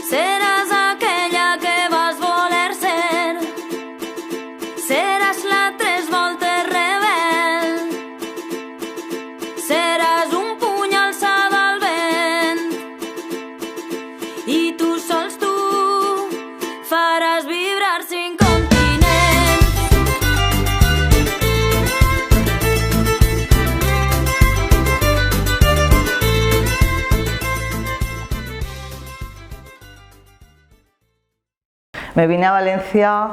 Seràs aquella que vas voler ser. Seràs la tres voltes rebel. Seràs un puny alçat al vent. I tu sols tu faràs vibrar 5 continents. Me vine a Valencia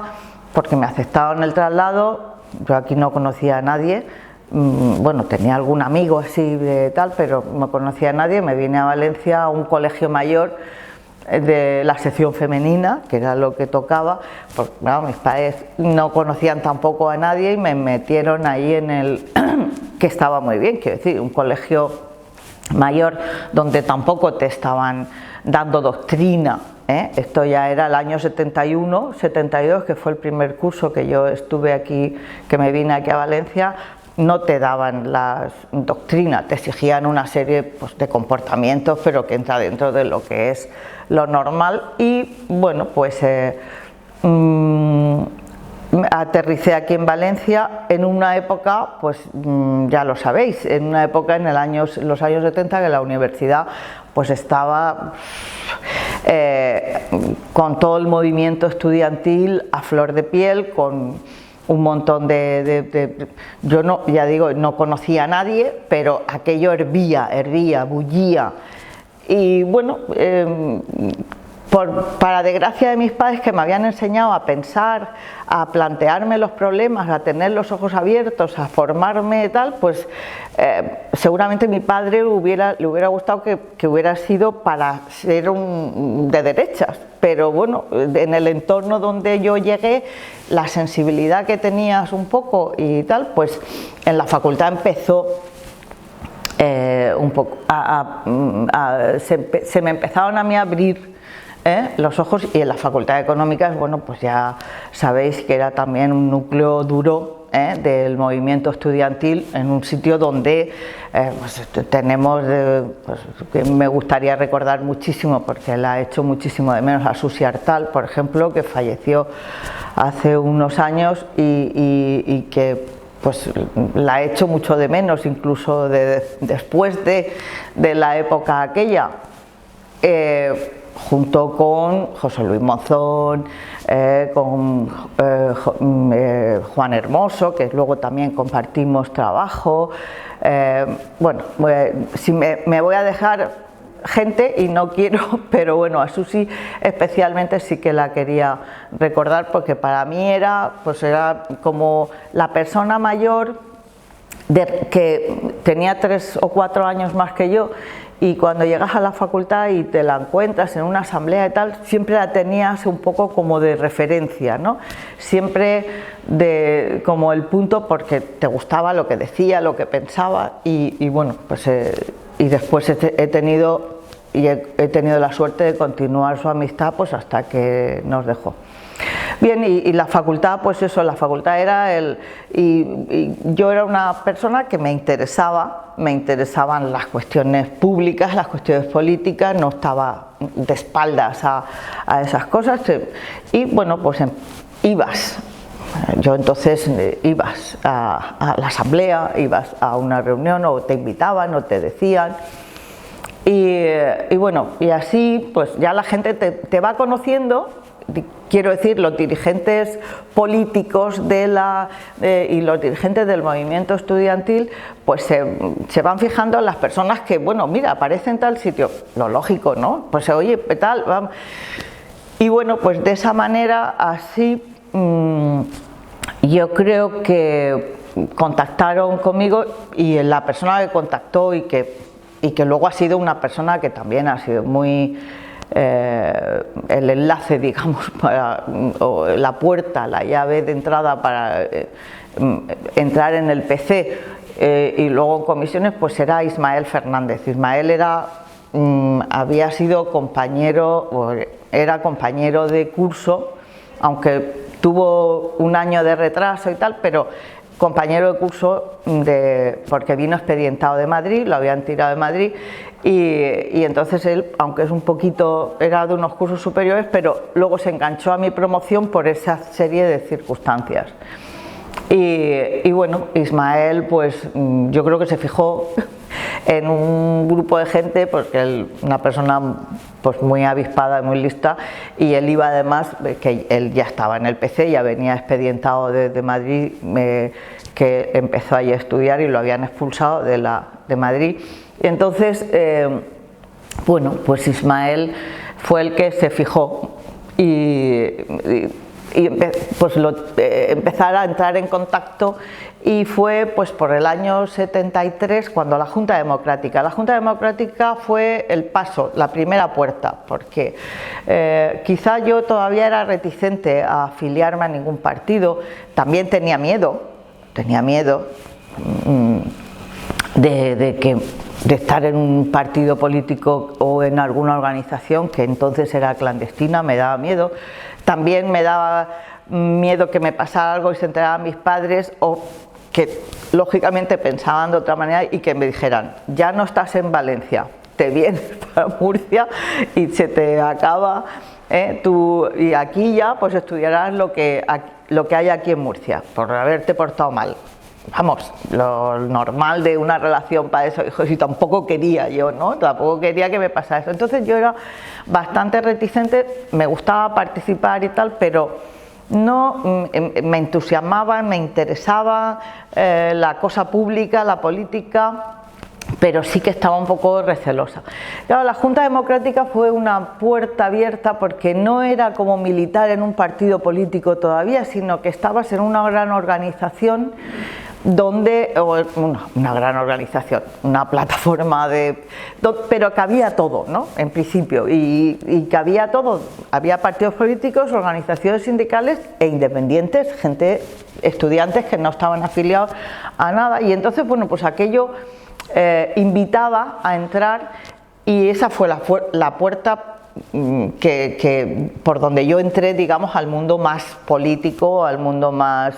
porque me aceptaron el traslado. Yo aquí no conocía a nadie, bueno, tenía algún amigo así de tal, pero no conocía a nadie. Me vine a Valencia a un colegio mayor de la sección femenina, que era lo que tocaba, porque claro, mis padres no conocían tampoco a nadie y me metieron ahí en el que estaba muy bien, quiero decir, un colegio mayor donde tampoco te estaban dando doctrina. Esto ya era el año 71, 72, que fue el primer curso que yo estuve aquí, que me vine aquí a Valencia. No te daban las doctrinas, te exigían una serie pues, de comportamientos, pero que entra dentro de lo que es lo normal. Y bueno, pues aterricé aquí en Valencia en una época, pues ya lo sabéis, en una época en los años 70 que la universidad pues estaba con todo el movimiento estudiantil a flor de piel, con un montón yo no, ya digo, no conocía a nadie, pero aquello hervía, bullía. Y bueno, para desgracia de mis padres, que me habían enseñado a pensar, a plantearme los problemas, a tener los ojos abiertos, a formarme y tal, pues seguramente mi padre le hubiera gustado que hubiera sido para ser de derechas, pero bueno, en el entorno donde yo llegué, la sensibilidad que tenías un poco y tal, pues en la facultad empezó un poco se me empezaron a mí a abrir los ojos. Y en la Facultad de Económicas, bueno, pues ya sabéis que era también un núcleo duro del movimiento estudiantil, en un sitio donde pues tenemos, pues, que me gustaría recordar muchísimo, porque la he hecho muchísimo de menos, a Susi Artal, por ejemplo, que falleció hace unos años y que pues la he hecho mucho de menos, incluso después de la época aquella. Junto con José Luis Monzón, con Juan Hermoso, que luego también compartimos trabajo. Bueno, si me voy a dejar gente y no quiero, pero bueno, a Susi especialmente sí que la quería recordar, porque para mí era como la persona mayor que tenía 3 o 4 años más que yo. Y cuando llegas a la facultad y te la encuentras en una asamblea y tal, siempre la tenías un poco como de referencia, ¿no? Siempre como el punto, porque te gustaba lo que decía, lo que pensaba, y bueno, pues y después he tenido la suerte de continuar su amistad pues hasta que nos dejó. Bien, y la facultad, pues eso, la facultad era y yo era una persona que me interesaban las cuestiones públicas, las cuestiones políticas, no estaba de espaldas a esas cosas, y bueno, pues ibas. Yo entonces ibas a la asamblea, ibas a una reunión, o te invitaban o te decían. Y bueno, y así pues ya la gente te va conociendo. Quiero decir, los dirigentes políticos y los dirigentes del movimiento estudiantil pues se van fijando en las personas que, bueno, mira, aparece en tal sitio, lo lógico, ¿no? Pues oye, tal, vamos. Y bueno, pues de esa manera, así, yo creo que contactaron conmigo, y la persona que contactó y que luego ha sido una persona que también ha sido muy... el enlace, digamos, o la puerta, la llave de entrada para entrar en el PC y luego en comisiones, pues era Ismael Fernández. Ismael había sido era compañero de curso, aunque tuvo un año de retraso y tal, pero compañero de curso porque vino expedientado de Madrid, lo habían tirado de Madrid y entonces él, aunque es un poquito, era de unos cursos superiores, pero luego se enganchó a mi promoción por esa serie de circunstancias. Y bueno, Ismael, pues yo creo que se fijó en un grupo de gente, porque él, una persona pues muy avispada y muy lista, y él iba además, que él ya estaba en el PC, ya venía expedientado de Madrid, que empezó allí a estudiar y lo habían expulsado de Madrid. Y entonces, bueno, pues Ismael fue el que se fijó pues empezar a entrar en contacto, y fue pues por el año 73 cuando la Junta Democrática fue el paso, la primera puerta, porque quizá yo todavía era reticente a afiliarme a ningún partido, también tenía miedo de estar en un partido político o en alguna organización que entonces era clandestina, me daba miedo. También me daba miedo que me pasara algo y se enteraran mis padres, o que lógicamente pensaban de otra manera y que me dijeran: ya no estás en Valencia, te vienes para Murcia y se te acaba, y aquí ya pues estudiarás lo que hay aquí en Murcia, por haberte portado mal. Vamos, lo normal de una relación para eso, hijos, y tampoco quería yo, ¿no? Tampoco quería que me pasara eso. Entonces yo era bastante reticente, me gustaba participar y tal, pero no me entusiasmaba, me interesaba la cosa pública, la política, pero sí que estaba un poco recelosa. Claro, la Junta Democrática fue una puerta abierta porque no era como militar en un partido político todavía, sino que estabas en una gran organización una gran organización, una plataforma pero que había todo, ¿no? En principio, y que había todo, había partidos políticos, organizaciones sindicales e independientes, estudiantes que no estaban afiliados a nada, y entonces, bueno, pues aquello invitaba a entrar, y esa fue la puerta por donde yo entré, digamos, al mundo más político, al mundo más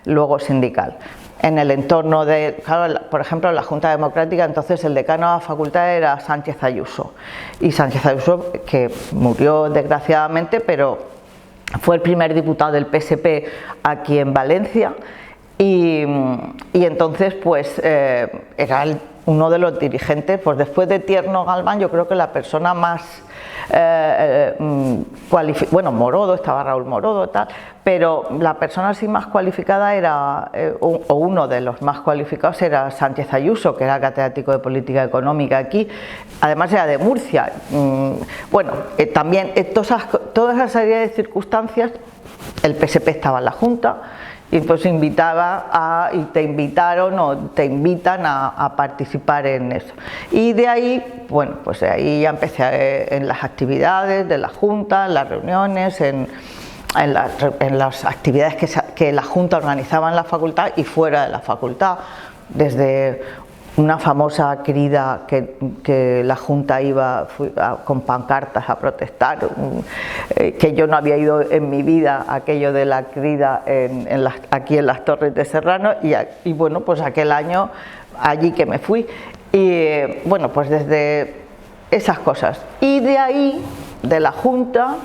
luego sindical. En el entorno claro, por ejemplo, en la Junta Democrática, entonces el decano de la facultad era Sánchez Ayuso, y Sánchez Ayuso, que murió desgraciadamente, pero fue el primer diputado del PSP aquí en Valencia, y entonces pues era uno de los dirigentes, pues después de Tierno Galván, yo creo que la persona más bueno, Morodo, estaba Raúl Morodo, tal, pero la persona así más cualificada era, o uno de los más cualificados era Sánchez Ayuso, que era catedrático de Política Económica aquí, además era de Murcia. Bueno, también toda esa serie de circunstancias, el PSP estaba en la Junta, y pues te invitaron o te invitan a participar en eso. Y de ahí, bueno, pues de ahí ya empecé en las actividades de la Junta, en las reuniones, en las actividades que la Junta organizaba en la facultad y fuera de la facultad, desde una famosa crida que la Junta iba con pancartas a protestar, que yo no había ido en mi vida, aquello de la crida aquí en las Torres de Serrano, y bueno, pues aquel año allí que me fui, y bueno, pues desde esas cosas. Y de ahí, de la Junta,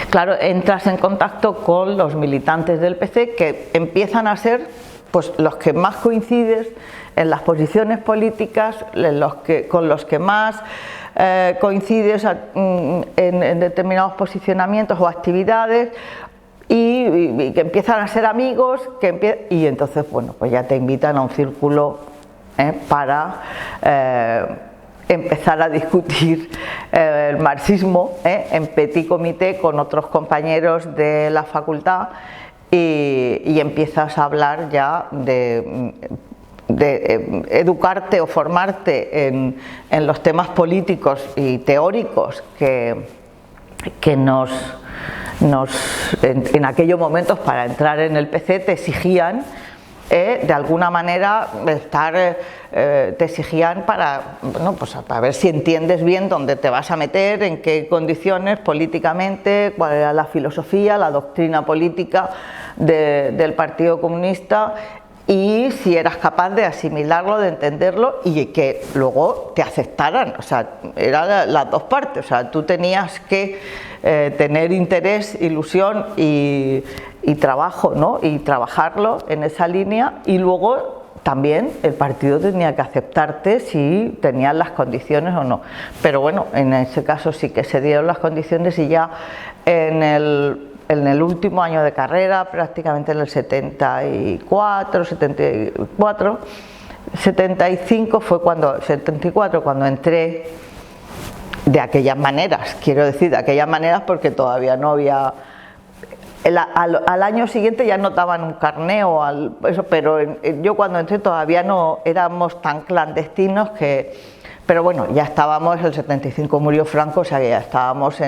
claro, entras en contacto con los militantes del PC, que empiezan a ser pues los que más coincides en las posiciones políticas, con los que más coincides en determinados posicionamientos o actividades, y que empiezan a ser amigos, y entonces, bueno, pues ya te invitan a un círculo para empezar a discutir el marxismo en petit comité con otros compañeros de la facultad, y empiezas a hablar ya de educarte o formarte en los temas políticos y teóricos que en aquellos momentos, para entrar en el PC, te exigían de alguna manera te exigían para, bueno, pues para ver si entiendes bien dónde te vas a meter, en qué condiciones políticamente, cuál era la filosofía, la doctrina política del Partido Comunista, y si eras capaz de asimilarlo, de entenderlo y que luego te aceptaran. O sea, eran las dos partes. O sea, tú tenías que tener interés, ilusión y trabajo, ¿no? Y trabajarlo en esa línea, y luego también el partido tenía que aceptarte si tenías las condiciones o no. Pero bueno, en ese caso sí que se dieron las condiciones, y ya en el último año de carrera, prácticamente en el 74, 75 fue cuando, 74, cuando entré de aquellas maneras, quiero decir, de aquellas maneras porque todavía no había... Al año siguiente ya no daban un carné o eso, pero yo cuando entré todavía no éramos tan clandestinos que... Pero bueno, ya estábamos, el 75 murió Franco, o sea que ya estábamos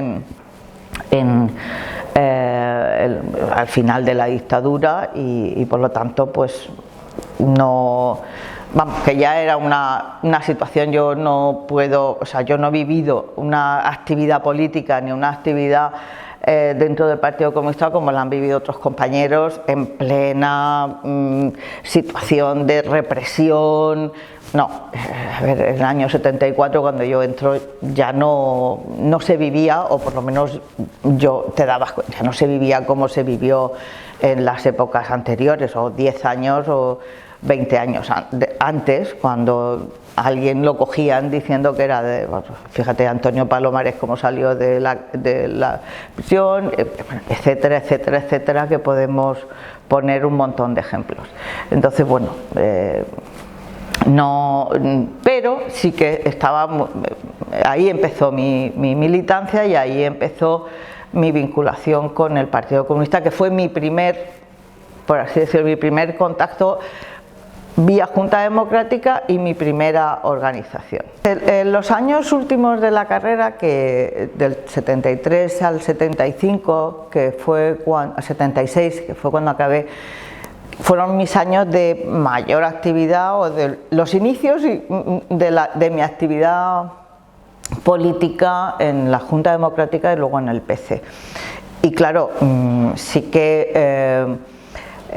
al final de la dictadura, y por lo tanto pues no, vamos, que ya era una situación. Yo no puedo, o sea, yo no he vivido una actividad política ni una actividad dentro del Partido Comunista como la han vivido otros compañeros, en plena situación de represión. No, a ver, en el año 74, cuando yo entro, ya no se vivía, o por lo menos yo te dabas cuenta, no se vivía como se vivió en las épocas anteriores, o 10 años o 20 años antes, cuando alguien lo cogían diciendo que era de, bueno, fíjate Antonio Palomares cómo salió de la prisión, etcétera, etcétera, etcétera, que podemos poner un montón de ejemplos. Entonces, bueno, no, pero sí que estaba, ahí empezó mi militancia, y ahí empezó mi vinculación con el Partido Comunista, que fue mi primer, por así decirlo, mi primer contacto vía Junta Democrática y mi primera organización. En los años últimos de la carrera, que del 73 al 75, que fue al 76, que fue cuando acabé, fueron mis años de mayor actividad, o de los inicios de mi actividad política en la Junta Democrática y luego en el PC. Y claro, sí que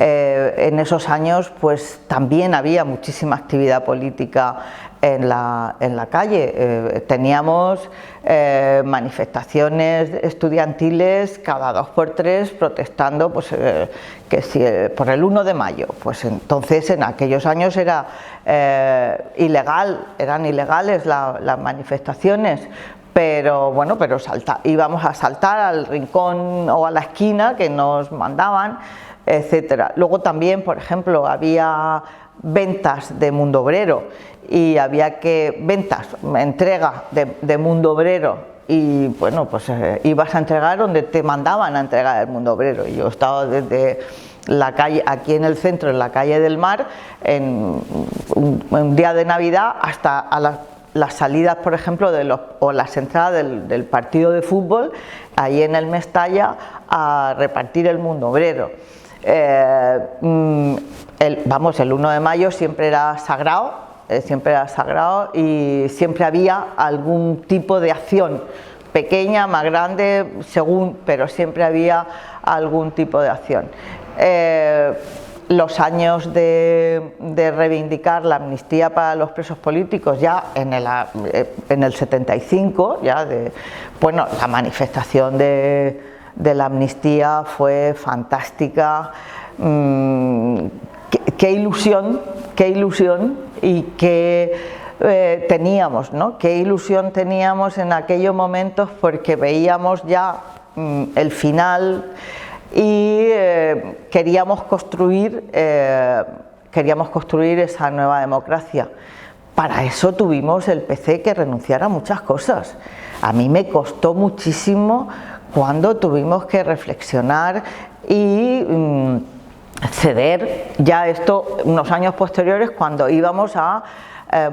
en esos años pues también había muchísima actividad política en la calle. Teníamos manifestaciones estudiantiles cada 2 por 3 protestando, pues que si por el 1 de mayo, pues entonces en aquellos años era eran ilegales las manifestaciones. Pero bueno, íbamos a saltar al rincón o a la esquina que nos mandaban, etcétera. Luego también, por ejemplo, había ventas de Mundo Obrero, y había que entrega de Mundo Obrero, y bueno, pues ibas a entregar donde te mandaban a entregar el Mundo Obrero. Y yo estaba desde la calle, aquí en el centro, en la calle del Mar, en un día de Navidad, hasta a las salidas, por ejemplo, o las entradas del partido de fútbol, ahí en el Mestalla, a repartir el Mundo Obrero. El 1 de mayo siempre era sagrado, y siempre había algún tipo de acción, pequeña, más grande, pero siempre había algún tipo de acción. Los años de reivindicar la amnistía para los presos políticos, ya en el 75, bueno, la manifestación de la amnistía fue fantástica. Qué ilusión y qué teníamos, ¿no? Qué ilusión teníamos en aquellos momentos, porque veíamos ya el final, y queríamos construir esa nueva democracia. Para eso tuvimos el PC que renunciar a muchas cosas. A mí me costó muchísimo cuando tuvimos que reflexionar y ceder, ya esto unos años posteriores, cuando íbamos a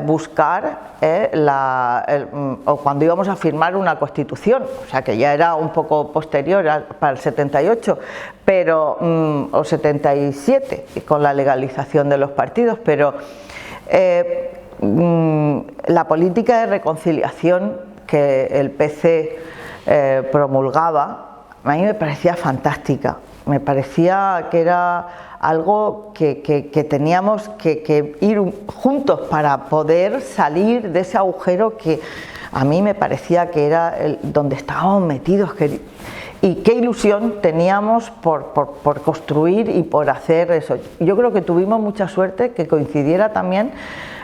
buscar o cuando íbamos a firmar una constitución, o sea que ya era un poco posterior para el 78, pero, o 77, con la legalización de los partidos, pero la política de reconciliación que el PC promulgaba, a mí me parecía fantástica, me parecía que era algo que teníamos que ir juntos para poder salir de ese agujero que a mí me parecía que era donde estábamos metidos, y qué ilusión teníamos por construir y por hacer eso. Yo creo que tuvimos mucha suerte que coincidiera también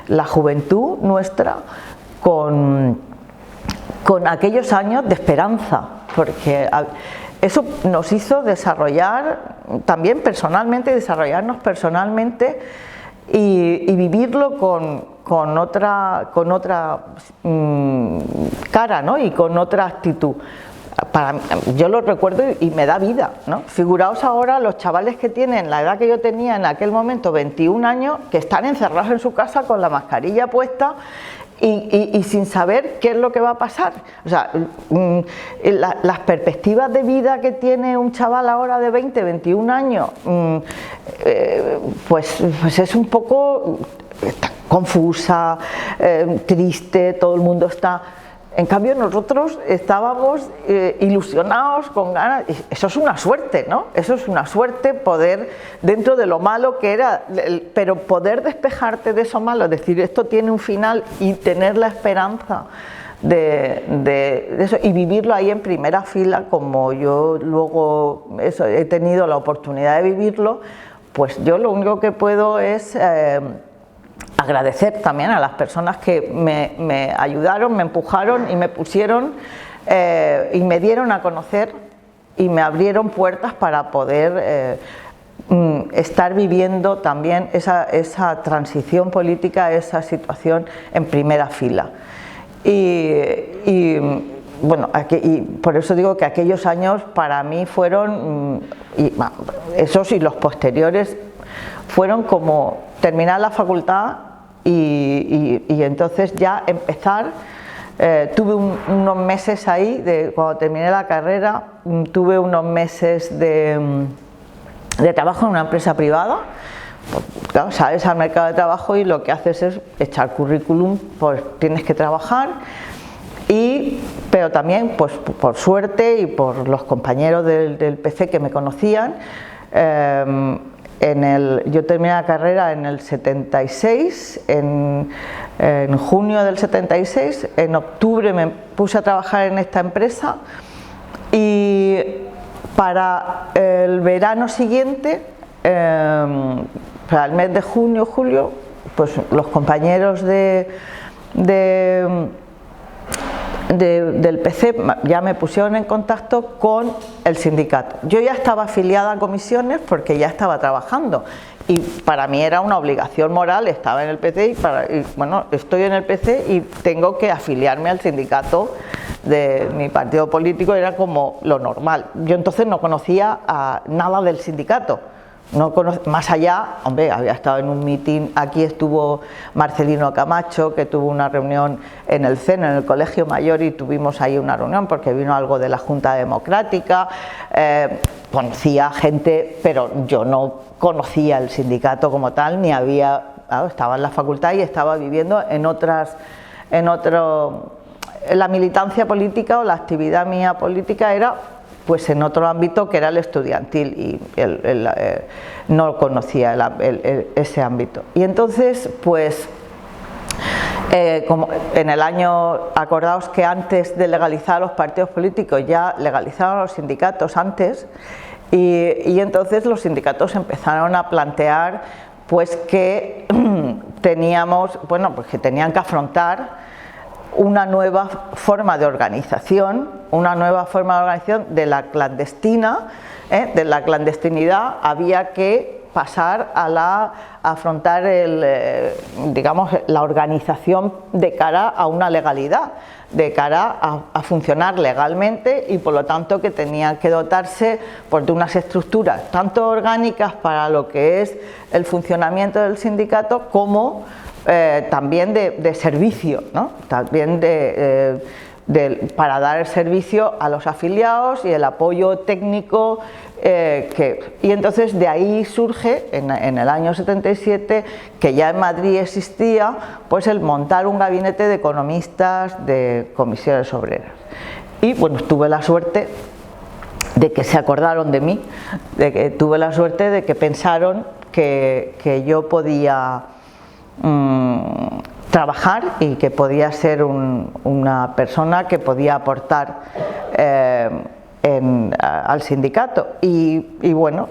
la juventud nuestra con aquellos años de esperanza, porque eso nos hizo desarrollar también personalmente, desarrollarnos personalmente y vivirlo con otra cara, ¿no? Y con otra actitud. Yo lo recuerdo y me da vida, ¿no? Figuraos ahora los chavales que tienen la edad que yo tenía en aquel momento, 21 años, que están encerrados en su casa con la mascarilla puesta y sin saber qué es lo que va a pasar. O sea, las perspectivas de vida que tiene un chaval ahora de 20, 21 años, pues es un poco confusa, triste, todo el mundo está... En cambio nosotros estábamos ilusionados, con ganas, y eso es una suerte, ¿no? Eso es una suerte poder, dentro de lo malo que era, pero poder despejarte de eso malo, decir esto tiene un final y tener la esperanza de eso y vivirlo ahí en primera fila, como yo luego he tenido la oportunidad de vivirlo, pues yo lo único que puedo es... agradecer también a las personas que me ayudaron, me empujaron y me pusieron y me dieron a conocer y me abrieron puertas para poder estar viviendo también esa transición política, esa situación en primera fila. Y bueno, y por eso digo que aquellos años para mí fueron, esos y los posteriores, fueron como terminar la facultad y entonces ya empezar. Tuve unos meses ahí, cuando terminé la carrera, tuve unos meses de trabajo en una empresa privada. Pues, claro, sales al mercado de trabajo y lo que haces es echar currículum, pues tienes que trabajar. Pero también, pues por suerte y por los compañeros del PC que me conocían, yo terminé la carrera en el 76, en junio del 76, en octubre me puse a trabajar en esta empresa y para el verano siguiente, para el mes de junio, julio, pues los compañeros del PC ya me pusieron en contacto con el sindicato. Yo ya estaba afiliada a comisiones porque ya estaba trabajando y para mí era una obligación moral, estaba en el PC y bueno, estoy en el PC y tengo que afiliarme al sindicato de mi partido político, era como lo normal. Yo entonces no conocía nada del sindicato. No más allá, hombre, había estado en un mitin, aquí estuvo Marcelino Camacho, que tuvo una reunión en el CEN, en el Colegio Mayor, y tuvimos ahí una reunión porque vino algo de la Junta Democrática, conocía gente, pero yo no conocía el sindicato como tal, ni había, estaba en la facultad y estaba viviendo la militancia política o la actividad mía política era pues en otro ámbito que era el estudiantil y no conocía ese ámbito. Y entonces, pues, como en el año, acordaos que antes de legalizar los partidos políticos ya legalizaron los sindicatos antes y entonces los sindicatos empezaron a plantear pues que teníamos, bueno, pues que tenían que afrontar una nueva forma de organización, de la clandestina, de la clandestinidad había que pasar a afrontar digamos, la organización de cara a una legalidad, de cara a funcionar legalmente y por lo tanto que tenían que dotarse pues, de unas estructuras tanto orgánicas para lo que es el funcionamiento del sindicato como también de servicio, ¿no? También para dar el servicio a los afiliados y el apoyo técnico. Y entonces de ahí surge en el año 77, que ya en Madrid existía, pues el montar un gabinete de economistas de comisiones obreras. Y bueno, tuve la suerte de que se acordaron de mí, tuve la suerte de que pensaron que yo podía trabajar y que podía ser una persona que podía aportar al sindicato. Y bueno,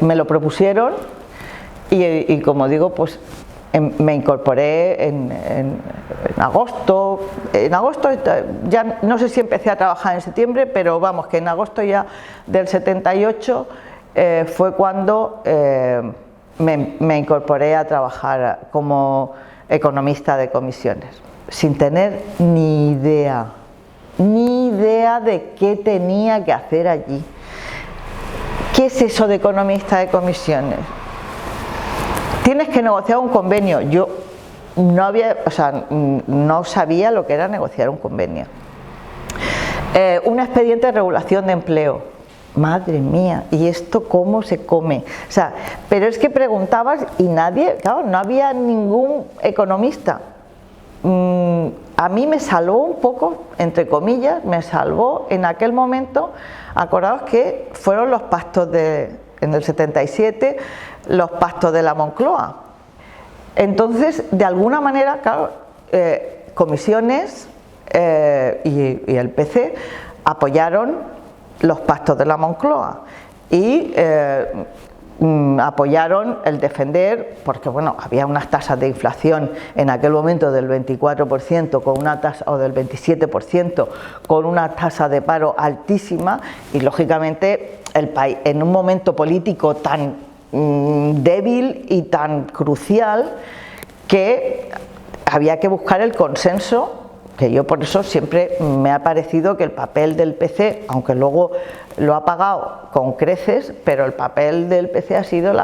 me lo propusieron y como digo, pues me incorporé en agosto. En agosto ya no sé si empecé a trabajar en septiembre, pero vamos, que en agosto ya del 78 fue cuando me incorporé a trabajar como economista de comisiones, sin tener ni idea de qué tenía que hacer allí. ¿Qué es eso de economista de comisiones? Tienes que negociar un convenio. Yo no sabía lo que era negociar un convenio. Un expediente de regulación de empleo. Madre mía, ¿y esto cómo se come? O sea, pero es que preguntabas y nadie, claro, no había ningún economista. A mí me salvó un poco, entre comillas, me salvó en aquel momento. Acordaos que fueron los pactos en el 77, los pactos de la Moncloa. Entonces, de alguna manera, claro, comisiones y el PC apoyaron los pactos de la Moncloa y apoyaron el defender, porque bueno, había unas tasas de inflación en aquel momento del 24% con una tasa, o del 27% con una tasa de paro altísima, y lógicamente el país en un momento político tan débil y tan crucial que había que buscar el consenso, que yo por eso siempre me ha parecido que el papel del PC, aunque luego lo ha pagado con creces, pero el papel del PC ha sido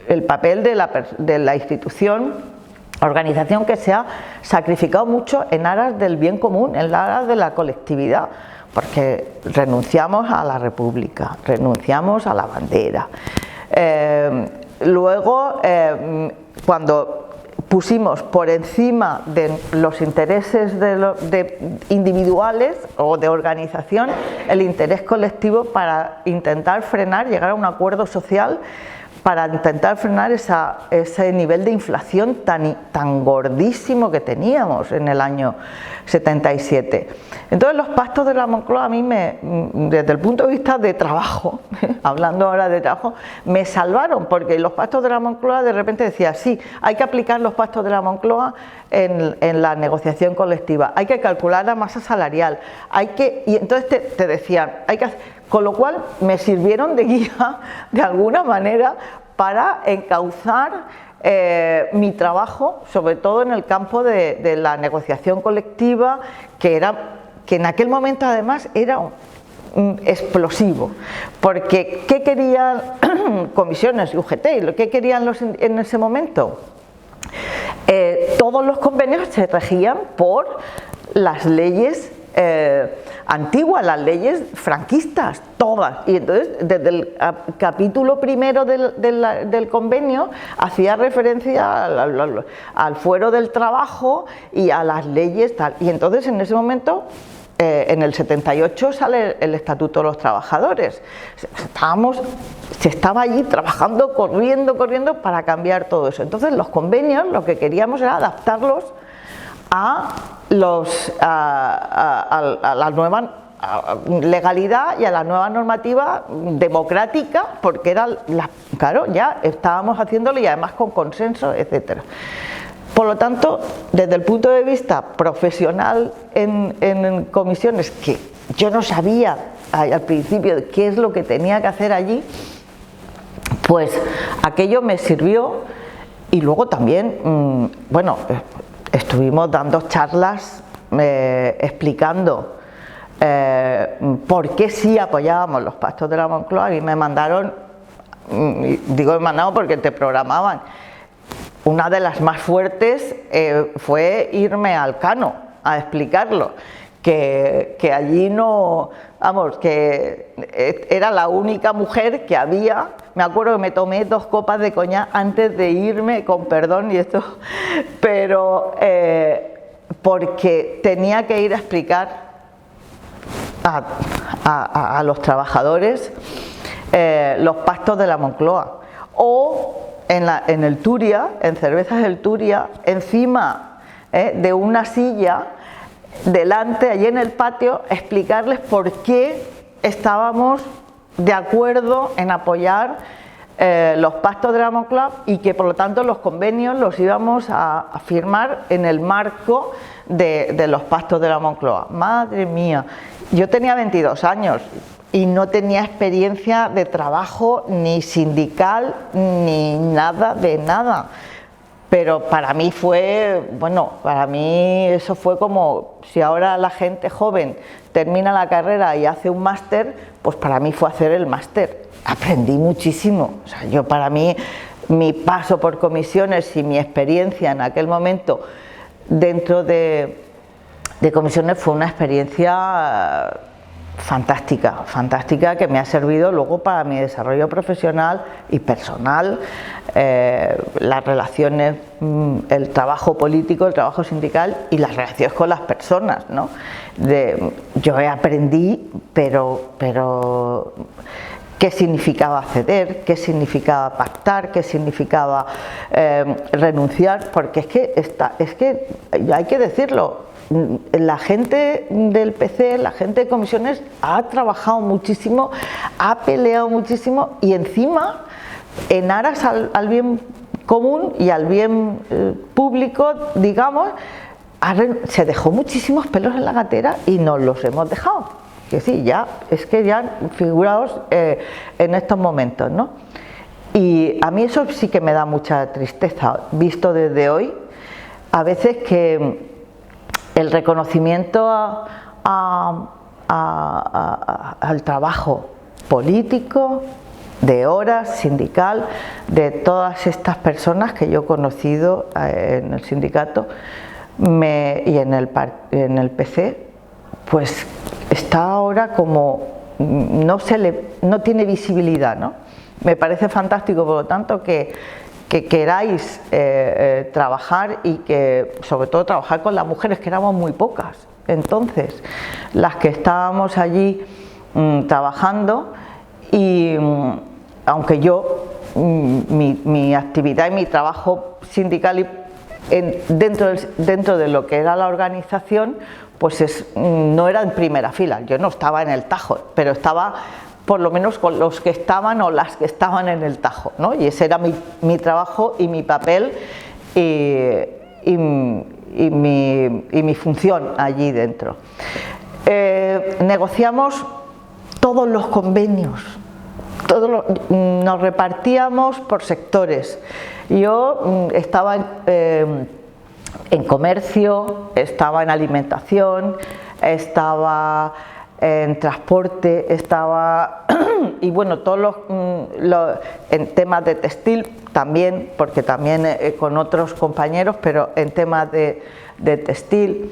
el papel de la institución, organización que se ha sacrificado mucho en aras del bien común, en aras de la colectividad, porque renunciamos a la República, renunciamos a la bandera. Luego, cuando pusimos por encima de los intereses individuales o de organización el interés colectivo para intentar frenar, llegar a un acuerdo social para intentar frenar ese nivel de inflación tan gordísimo que teníamos en el año 77. Entonces los pactos de la Moncloa a mí, desde el punto de vista de trabajo, hablando ahora de trabajo, me salvaron, porque los pactos de la Moncloa de repente decía, sí, hay que aplicar los pactos de la Moncloa en la negociación colectiva, hay que calcular la masa salarial, y entonces te decían, con lo cual me sirvieron de guía de alguna manera para encauzar mi trabajo, sobre todo en el campo de la negociación colectiva, que en aquel momento además era explosivo, porque ¿qué querían comisiones y UGT? ¿Qué querían en ese momento? Todos los convenios se regían por las leyes antiguas, las leyes franquistas, todas, y entonces desde el capítulo primero del convenio hacía referencia al fuero del trabajo y a las leyes tal, y entonces en ese momento en el 78 sale el Estatuto de los Trabajadores. Se estaba allí trabajando, corriendo para cambiar todo eso. Entonces los convenios lo que queríamos era adaptarlos a la nueva legalidad y a la nueva normativa democrática, porque claro, ya estábamos haciéndolo y además con consenso, etcétera. Por lo tanto, desde el punto de vista profesional en comisiones, que yo no sabía al principio qué es lo que tenía que hacer allí, pues aquello me sirvió. Y luego también, bueno, estuvimos dando charlas explicando por qué sí apoyábamos los pactos de la Moncloa, y me mandaron, digo me mandaron porque te programaban, una de las más fuertes fue irme al Cano a explicarlo, que allí no, vamos, que era la única mujer que había. Me acuerdo que me tomé 2 copas de coñac antes de irme, con perdón y esto, pero porque tenía que ir a explicar a los trabajadores los pactos de la Moncloa, o en el Turia, en Cervezas del Turia, encima de una silla, delante, allí en el patio, explicarles por qué estábamos de acuerdo en apoyar los pactos de la Moncloa y que por lo tanto los convenios los íbamos a firmar en el marco de los pactos de la Moncloa. Madre mía, yo tenía 22 años y no tenía experiencia de trabajo ni sindical ni nada de nada. Pero para mí fue, bueno, para mí eso fue como si ahora la gente joven termina la carrera y hace un máster, pues para mí fue hacer el máster. Aprendí muchísimo. O sea, yo, para mí, mi paso por comisiones y mi experiencia en aquel momento dentro de comisiones fue una experiencia fantástica, fantástica, que me ha servido luego para mi desarrollo profesional y personal, las relaciones, el trabajo político, el trabajo sindical y las relaciones con las personas, ¿no? Yo aprendí, pero qué significaba ceder, qué significaba pactar, qué significaba renunciar, porque es que hay que decirlo. La gente del PC, la gente de comisiones ha trabajado muchísimo, ha peleado muchísimo y encima, en aras al bien común y al bien público, digamos, se dejó muchísimos pelos en la gatera y nos los hemos dejado. Que sí, ya, es que ya figuraos en estos momentos, ¿no? Y a mí eso sí que me da mucha tristeza, visto desde hoy, a veces que el reconocimiento al trabajo político, de horas, sindical, de todas estas personas que yo he conocido en el sindicato y en el PC, pues está ahora como no tiene visibilidad, ¿no? Me parece fantástico, por lo tanto, que queráis trabajar y que sobre todo trabajar con las mujeres, que éramos muy pocas entonces las que estábamos allí trabajando, y aunque yo mi actividad y mi trabajo sindical dentro de lo que era la organización, pues no era en primera fila, yo no estaba en el Tajo, pero estaba por lo menos con los que estaban o las que estaban en el Tajo, ¿no? Y ese era mi trabajo y mi papel y mi función allí dentro. Negociamos todos los convenios, nos repartíamos por sectores. Yo estaba en comercio, estaba en alimentación, estaba en transporte, estaba y bueno, todos en temas de textil también, porque también con otros compañeros, pero en temas de textil.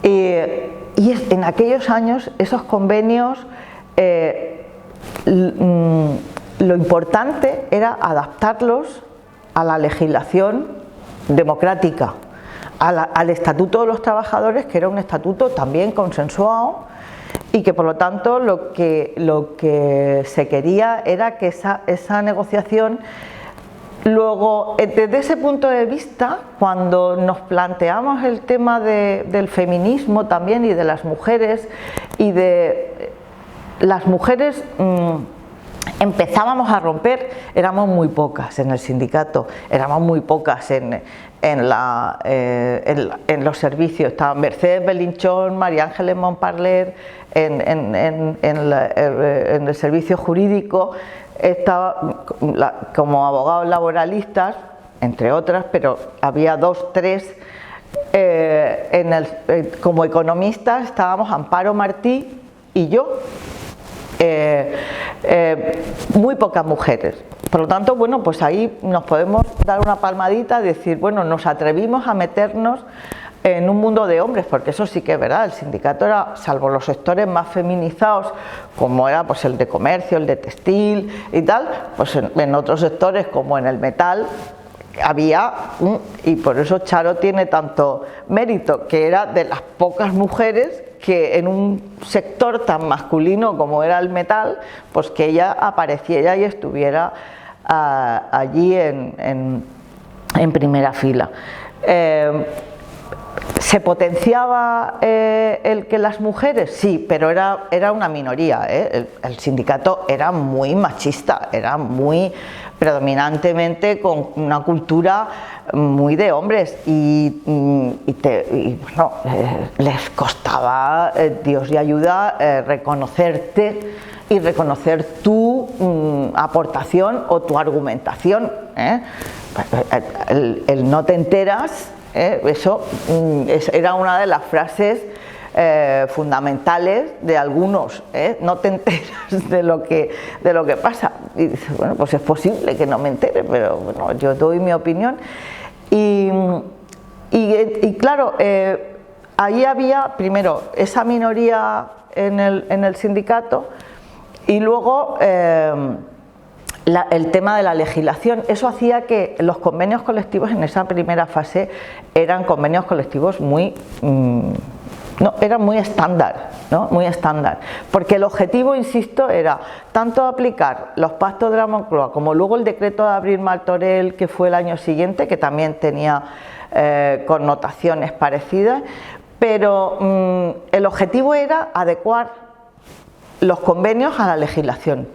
Y en aquellos años esos convenios, lo importante era adaptarlos a la legislación democrática, al Estatuto de los Trabajadores, que era un estatuto también consensuado, y que por lo tanto lo que se quería era que esa negociación, luego desde ese punto de vista, cuando nos planteamos el tema del feminismo también y de las mujeres, y de las mujeres empezábamos a romper, éramos muy pocas en el sindicato, éramos muy pocas en los servicios. Estaban Mercedes Belinchón, María Ángeles Montparler en el servicio jurídico, estaba como abogados laboralistas, entre otras, pero había 2, 3. Como economistas estábamos Amparo Martí y yo. Muy pocas mujeres, por lo tanto, bueno, pues ahí nos podemos dar una palmadita y decir, bueno, nos atrevimos a meternos en un mundo de hombres, porque eso sí que es verdad, el sindicato era, salvo los sectores más feminizados, como era pues el de comercio, el de textil y tal, pues en otros sectores como en el metal había, y por eso Charo tiene tanto mérito, que era de las pocas mujeres que en un sector tan masculino como era el metal, pues que ella apareciera y estuviera allí en primera fila. ¿Se potenciaba el que las mujeres? Sí, pero era una minoría, ¿eh? El sindicato era muy machista, era muy predominantemente con una cultura muy de hombres y bueno, les costaba, Dios y ayuda, reconocerte y reconocer tu aportación o tu argumentación, ¿eh? El no te enteras, eso era una de las frases fundamentales de algunos, no te enteras de lo que pasa. Y dices, bueno, pues es posible que no me entere, pero bueno, yo doy mi opinión. Y claro, ahí había primero esa minoría en el sindicato y luego el tema de la legislación. Eso hacía que los convenios colectivos en esa primera fase eran convenios colectivos muy eran muy estándar, ¿no? Muy estándar, porque el objetivo, insisto, era tanto aplicar los pactos de la Moncloa como luego el decreto de Abril-Martorell, que fue el año siguiente, que también tenía connotaciones parecidas, pero el objetivo era adecuar los convenios a la legislación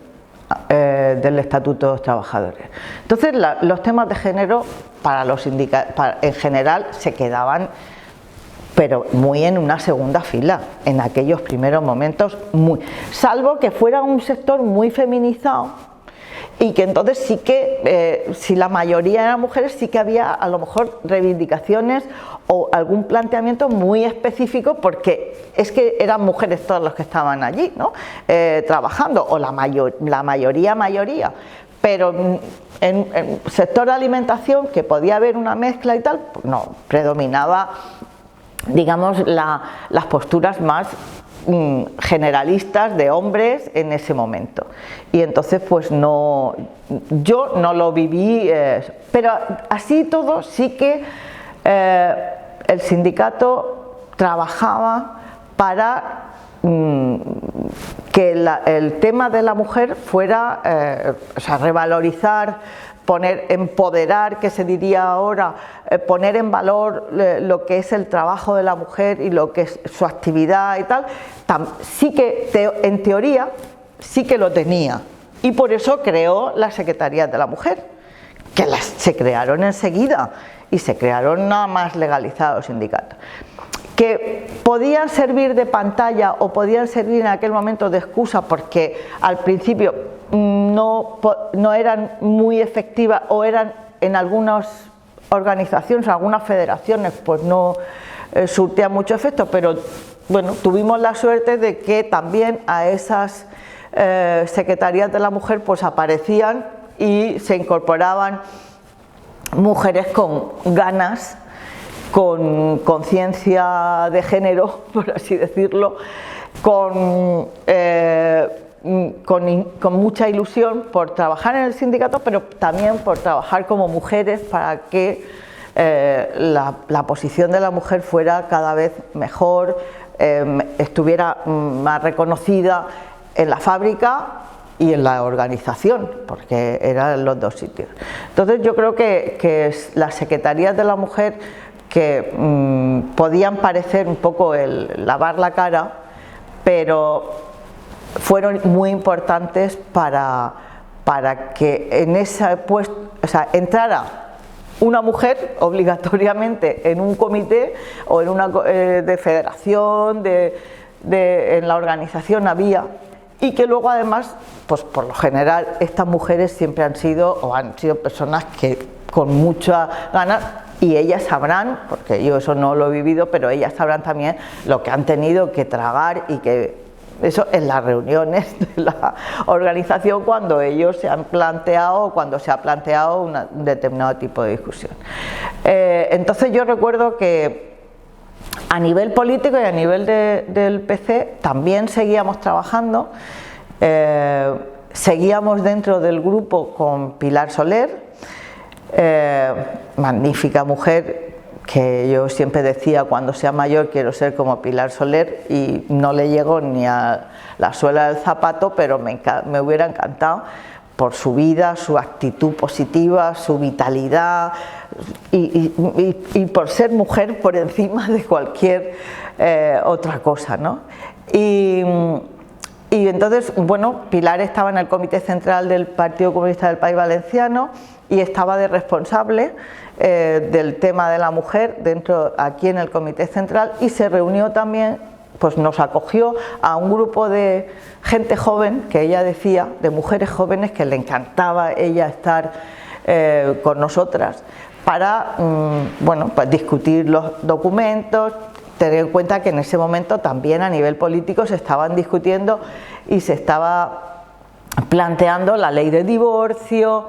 del Estatuto de los Trabajadores. Entonces los temas de género para los sindicatos en general se quedaban, pero muy en una segunda fila, en aquellos primeros momentos, salvo que fuera un sector muy feminizado y que entonces sí que, si la mayoría eran mujeres, sí que había a lo mejor reivindicaciones o algún planteamiento muy específico, porque es que eran mujeres todas las que estaban allí, ¿no? Trabajando, o la mayoría, pero en sector de alimentación, que podía haber una mezcla y tal, pues no, predominaba, digamos, las posturas más generalistas de hombres en ese momento. Y entonces pues yo no lo viví, pero así todo sí que el sindicato trabajaba para que el tema de la mujer fuera, o sea, revalorizar, empoderar, que se diría ahora, poner en valor lo que es el trabajo de la mujer y lo que es su actividad y tal, sí que en teoría sí que lo tenía, y por eso creó las Secretarías de la Mujer, que se crearon enseguida y se crearon nada más legalizados los sindicatos, que podían servir de pantalla o podían servir en aquel momento de excusa porque al principio no eran muy efectivas, o eran en algunas organizaciones, algunas federaciones, pues no surtían mucho efecto, pero bueno, tuvimos la suerte de que también a esas secretarías de la mujer pues aparecían y se incorporaban mujeres con ganas, con conciencia de género, por así decirlo, con mucha ilusión por trabajar en el sindicato, pero también por trabajar como mujeres para que la posición de la mujer fuera cada vez mejor, estuviera más reconocida en la fábrica y en la organización, porque eran los dos sitios. Entonces yo creo que las secretarías de la mujer, que podían parecer un poco el lavar la cara, pero fueron muy importantes para que en ese puesto, o sea, entrara una mujer obligatoriamente en un comité o en una de federación, en la organización había, y que luego además, pues por lo general estas mujeres siempre han sido personas que con mucha ganas, y ellas sabrán, porque yo eso no lo he vivido, pero ellas sabrán también lo que han tenido que tragar y que eso en las reuniones de la organización cuando ellos se han planteado, cuando se ha planteado un determinado tipo de discusión. Entonces yo recuerdo que a nivel político y a nivel del PC también seguíamos trabajando, seguíamos dentro del grupo con Pilar Soler, magnífica mujer, que yo siempre decía cuando sea mayor quiero ser como Pilar Soler, y no le llegó ni a la suela del zapato, pero me hubiera encantado por su vida, su actitud positiva, su vitalidad y por ser mujer por encima de cualquier otra cosa, ¿no? Y entonces, bueno, Pilar estaba en el Comité Central del Partido Comunista del País Valenciano y estaba de responsable del tema de la mujer aquí en el Comité Central, y se reunió también, pues nos acogió a un grupo de gente joven, que ella decía, de mujeres jóvenes, que le encantaba ella estar con nosotras para bueno, pues discutir los documentos. Tener en cuenta que en ese momento también a nivel político se estaban discutiendo y se estaba planteando la ley de divorcio.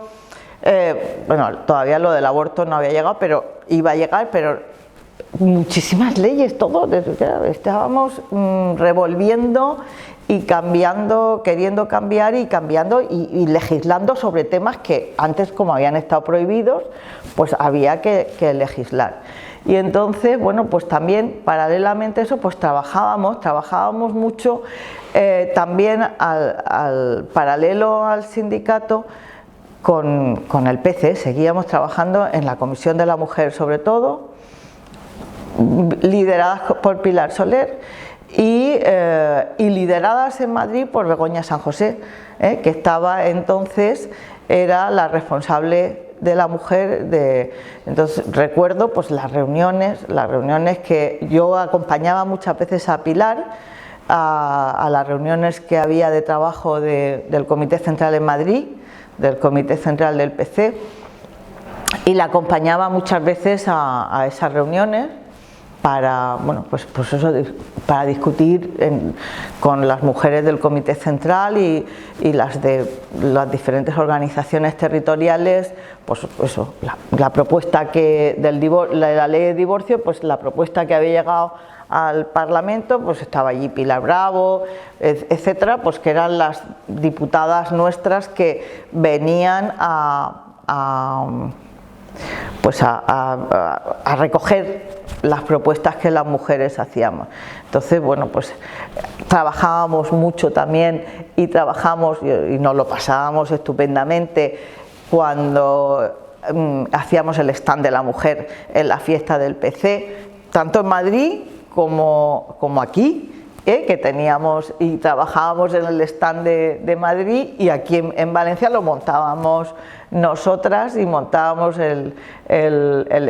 Bueno, todavía lo del aborto no había llegado, pero iba a llegar, pero muchísimas leyes, todo, estábamos revolviendo y cambiando, queriendo cambiar y cambiando y legislando sobre temas que antes, como habían estado prohibidos, pues había que legislar. Y entonces, bueno, pues también paralelamente a eso, pues trabajábamos mucho, también al paralelo al sindicato, con el PC, seguíamos trabajando en la Comisión de la Mujer, sobre todo, lideradas por Pilar Soler y lideradas en Madrid por Begoña San José, que estaba entonces, era la responsable de la mujer. Entonces recuerdo pues las reuniones que yo acompañaba muchas veces a Pilar, a las reuniones que había de trabajo del Comité Central en Madrid, del Comité Central del PC, y la acompañaba muchas veces a esas reuniones para, bueno, pues eso, para discutir con las mujeres del Comité Central y las de las diferentes organizaciones territoriales, pues eso, la propuesta de la ley de divorcio, pues la propuesta que había llegado al Parlamento, pues estaba allí Pilar Bravo, etcétera, pues que eran las diputadas nuestras que venían a recoger las propuestas que las mujeres hacíamos. Entonces, bueno, pues trabajábamos mucho también y nos lo pasábamos estupendamente cuando hacíamos el stand de la mujer en la fiesta del PC, tanto en Madrid como aquí, que teníamos y trabajábamos en el stand de Madrid, y aquí en Valencia lo montábamos nosotras y montábamos el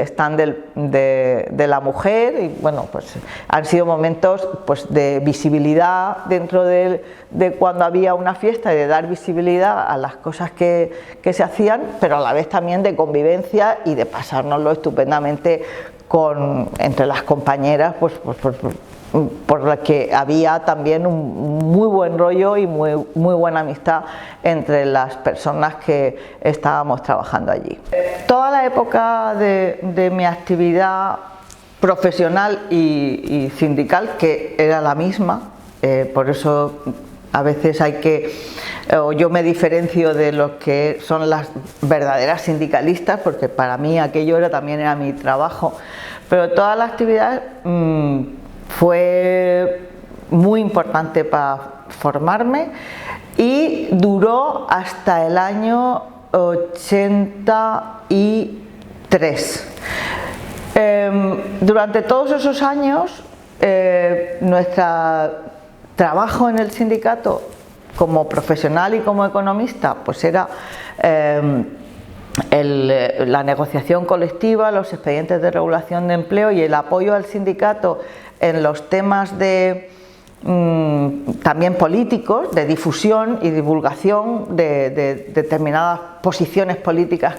stand de la mujer. Y bueno, pues han sido momentos pues de visibilidad dentro de cuando había una fiesta, y de dar visibilidad a las cosas que se hacían, pero a la vez también de convivencia y de pasárnoslo estupendamente entre las compañeras, pues por la que había también un muy buen rollo y muy buena amistad entre las personas que estábamos trabajando allí. Toda la época de mi actividad profesional y sindical, que era la misma, por eso a veces yo me diferencio de los que son las verdaderas sindicalistas, porque para mí aquello también era mi trabajo, pero toda la actividad fue muy importante para formarme y duró hasta el año 83. Durante todos esos años, nuestro trabajo en el sindicato como profesional y como economista, pues era la negociación colectiva, los expedientes de regulación de empleo y el apoyo al sindicato en los temas también políticos, de difusión y divulgación de determinadas posiciones políticas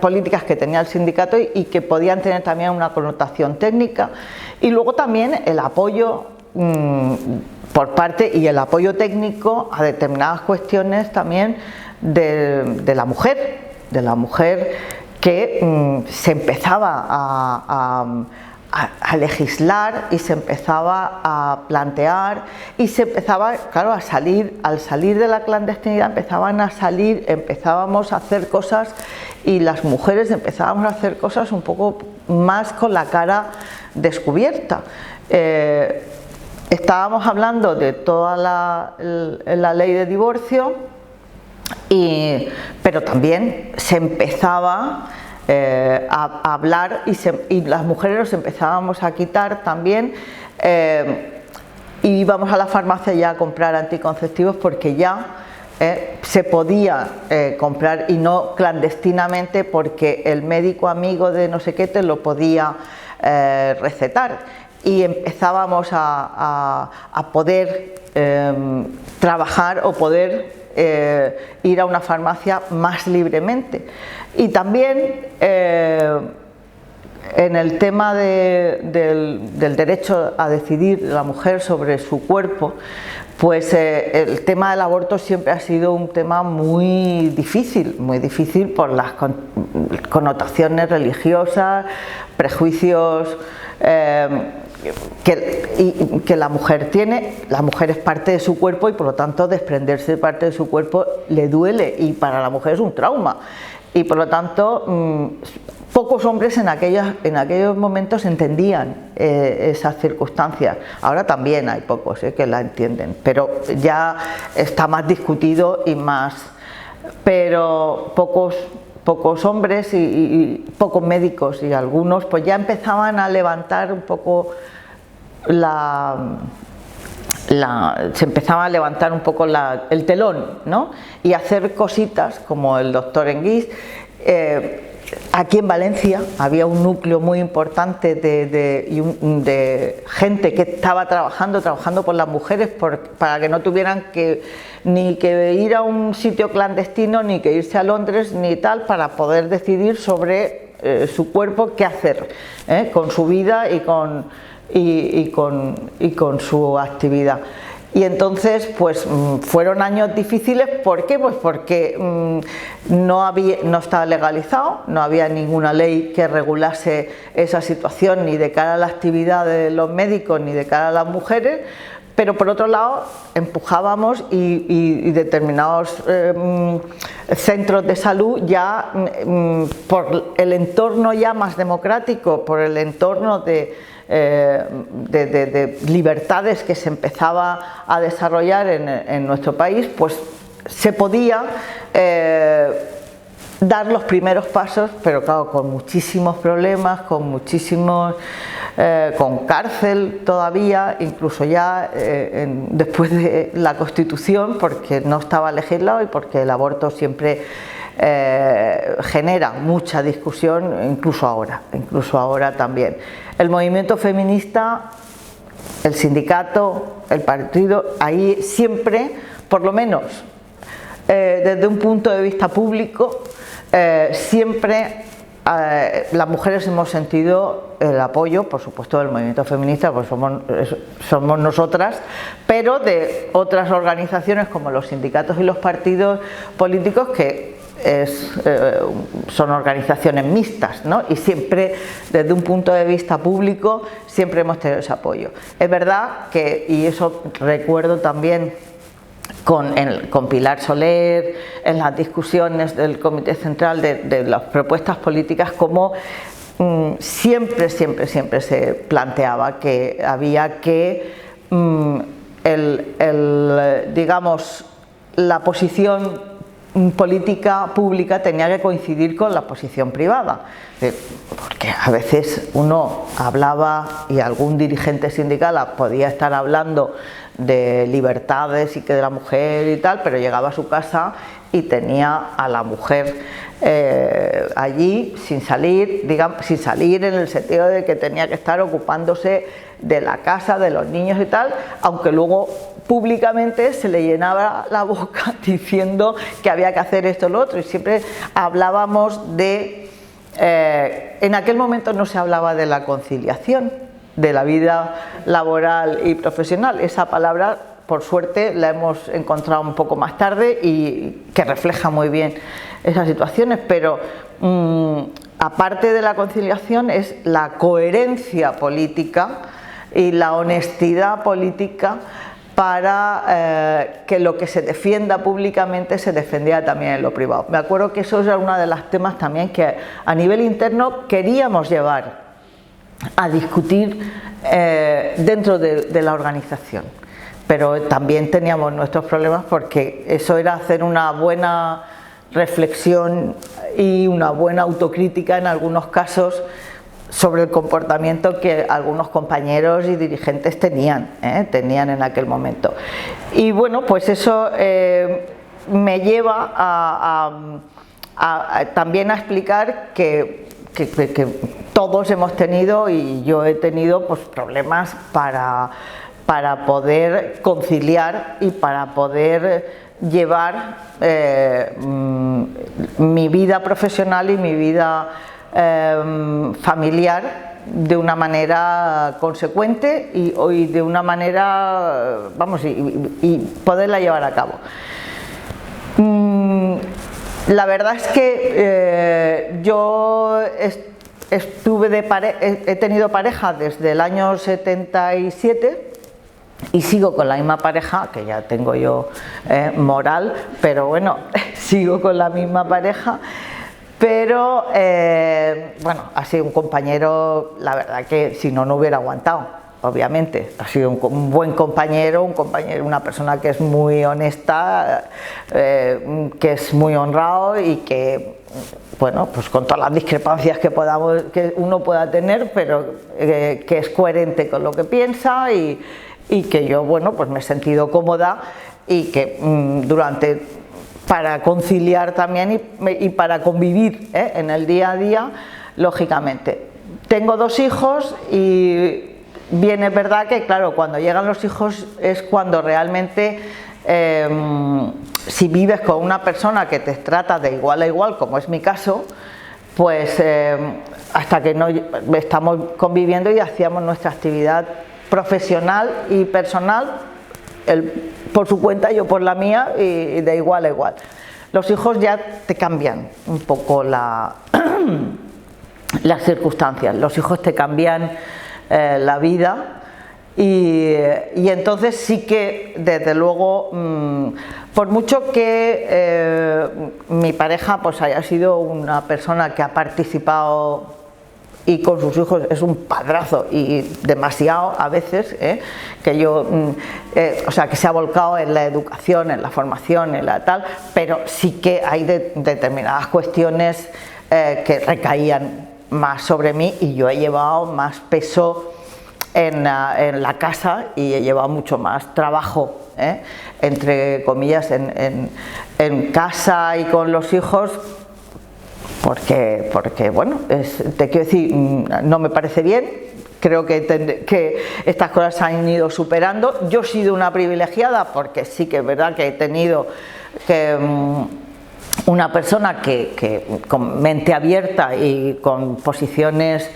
políticas que tenía el sindicato y que podían tener también una connotación técnica, y luego también el apoyo por parte y el apoyo técnico a determinadas cuestiones también de la mujer que se empezaba a legislar y se empezaba a plantear y se empezaba, claro, al salir de la clandestinidad empezábamos a hacer cosas y las mujeres empezábamos a hacer cosas un poco más con la cara descubierta. Estábamos hablando de toda la ley de divorcio, pero también se empezaba a hablar y las mujeres nos empezábamos a quitar también y íbamos a la farmacia ya a comprar anticonceptivos porque ya se podía comprar y no clandestinamente porque el médico amigo de no sé qué te lo podía recetar. Y empezábamos a poder trabajar o poder ir a una farmacia más libremente. Y también en el tema del derecho a decidir de la mujer sobre su cuerpo, pues el tema del aborto siempre ha sido un tema muy difícil por las connotaciones religiosas, prejuicios que la mujer tiene. La mujer es parte de su cuerpo y por lo tanto desprenderse de parte de su cuerpo le duele y para la mujer es un trauma y por lo tanto pocos hombres en aquellos momentos entendían esas circunstancias. Ahora también hay pocos que la entienden, pero ya está más discutido y más, pero pocos hombres y pocos médicos y algunos pues ya empezaban a levantar un poco se empezaba a levantar un poco el telón, ¿no? Y hacer cositas como el doctor Enguís. Aquí en Valencia había un núcleo muy importante de gente que estaba trabajando por las mujeres para que no tuvieran ni que ir a un sitio clandestino, ni que irse a Londres, ni tal, para poder decidir sobre su cuerpo, qué hacer con su vida y con su actividad. Y entonces pues fueron años difíciles. ¿Por qué? Pues porque no estaba legalizado, no había ninguna ley que regulase esa situación ni de cara a la actividad de los médicos ni de cara a las mujeres, pero por otro lado empujábamos y determinados centros de salud ya por el entorno ya más democrático, por el entorno de libertades que se empezaba a desarrollar en nuestro país, pues se podía dar los primeros pasos, pero claro, con muchísimos problemas, con cárcel todavía, incluso ya después de la Constitución, porque no estaba legislado y porque el aborto siempre genera mucha discusión, incluso ahora también. El movimiento feminista, el sindicato, el partido, ahí siempre, por lo menos desde un punto de vista público, siempre las mujeres hemos sentido el apoyo, por supuesto, del movimiento feminista, pues somos nosotras, pero de otras organizaciones como los sindicatos y los partidos políticos que son organizaciones mixtas, ¿no? Y siempre desde un punto de vista público siempre hemos tenido ese apoyo. Es verdad que, y eso recuerdo también con Pilar Soler en las discusiones del Comité Central de las propuestas políticas, como siempre se planteaba que había que digamos, la posición política pública tenía que coincidir con la posición privada, porque a veces uno hablaba y algún dirigente sindical podía estar hablando de libertades y que de la mujer y tal, pero llegaba a su casa y tenía a la mujer allí sin salir en el sentido de que tenía que estar ocupándose de la casa, de los niños y tal, aunque luego públicamente se le llenaba la boca diciendo que había que hacer esto o lo otro, y siempre hablábamos en aquel momento no se hablaba de la conciliación, de la vida laboral y profesional. Esa palabra, por suerte, la hemos encontrado un poco más tarde y que refleja muy bien esas situaciones, pero aparte de la conciliación es la coherencia política y la honestidad política para que lo que se defienda públicamente se defendiera también en lo privado. Me acuerdo que eso era uno de los temas también que a nivel interno queríamos llevar a discutir dentro de la organización, pero también teníamos nuestros problemas porque eso era hacer una buena reflexión y una buena autocrítica en algunos casos sobre el comportamiento que algunos compañeros y dirigentes tenían en aquel momento. Y bueno, pues eso me lleva también a explicar que todos hemos tenido, y yo he tenido, pues, problemas para poder conciliar y para poder llevar mi vida profesional y mi vida familiar de una manera consecuente y de una manera, y poderla llevar a cabo. La verdad es que yo he tenido pareja desde el año 77 y sigo con la misma pareja, que ya tengo yo moral, pero bueno, sigo con la misma pareja. Pero bueno, ha sido un compañero, la verdad que si no, no hubiera aguantado, obviamente. Ha sido un buen compañero, una persona que es muy honesta, que es muy honrado y que, bueno, pues con todas las discrepancias que uno pueda tener, pero que es coherente con lo que piensa y que yo, bueno, pues me he sentido cómoda y que para conciliar también y para convivir en el día a día, lógicamente. Tengo 2 hijos y bien es verdad que, claro, cuando llegan los hijos es cuando realmente, si vives con una persona que te trata de igual a igual, como es mi caso, pues hasta que no estamos conviviendo y hacíamos nuestra actividad profesional y personal, él por su cuenta, yo por la mía, y de igual a igual. Los hijos ya te cambian un poco las circunstancias, los hijos te cambian la vida y entonces sí que, desde luego, por mucho que mi pareja pues haya sido una persona que ha participado y con sus hijos es un padrazo y demasiado a veces, que yo, o sea, que se ha volcado en la educación, en la formación, en la tal, pero sí que hay determinadas cuestiones que recaían más sobre mí y yo he llevado más peso en la casa y he llevado mucho más trabajo, entre comillas, en casa y con los hijos. Porque bueno, te quiero decir, no me parece bien, creo que estas cosas se han ido superando. Yo he sido una privilegiada porque sí que es verdad que he tenido una persona que con mente abierta y con posiciones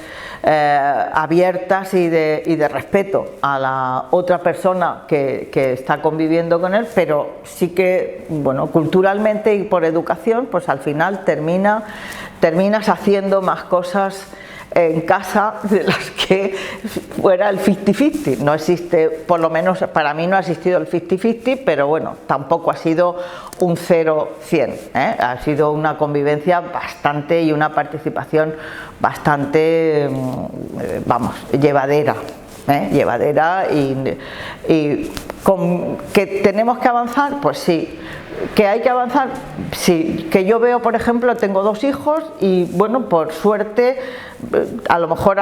abiertas y de respeto a la otra persona que está conviviendo con él, pero sí que, bueno, culturalmente y por educación, pues al final terminas haciendo más cosas en casa de las que fuera el 50-50. No existe, por lo menos para mí no ha existido el 50-50, pero bueno, tampoco ha sido un 0-100, ha sido una convivencia bastante y una participación bastante, vamos, llevadera. Llevadera y que tenemos que avanzar, pues sí. ¿Que hay que avanzar? Sí. Que yo veo, por ejemplo, tengo 2 hijos y bueno, por suerte, a lo mejor